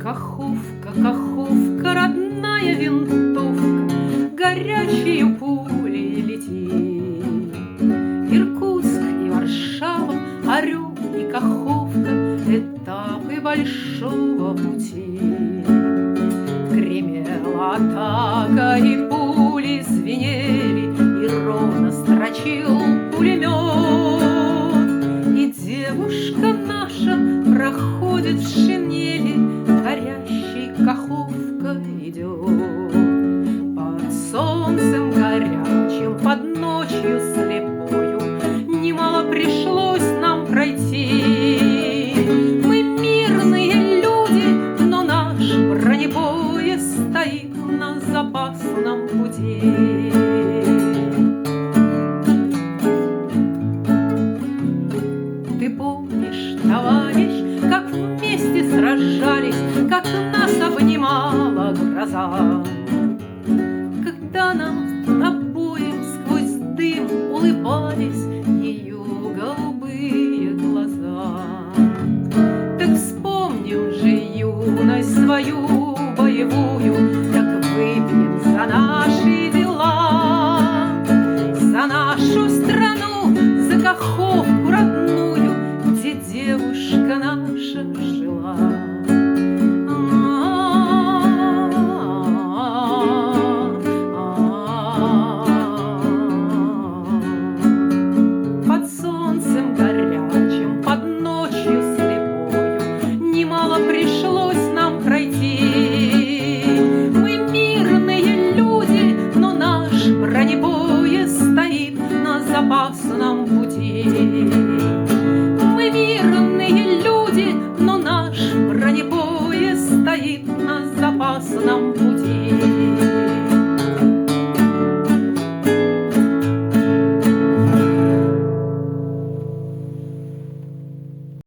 Каховка, Каховка, родная винтовка, горячей пулей летит. Иркутск и Варшава, Орел и Каховка — этапы большого пути. Гремела атака, и пули звенели, и ровно строчил пулемет. И девушка наша проходит в шинели, горящей Каховка идет. Под солнцем горячим, под ночью слепою немало пришлось нам пройти. Мы мирные люди, но наш бронепоезд стоит на запасном пути. Ты помнишь, товарищ, как вместе сражались, как нас обнимала гроза, когда нам с тобой сквозь дым улыбались ее голубые глаза. Так вспомним же юность свою,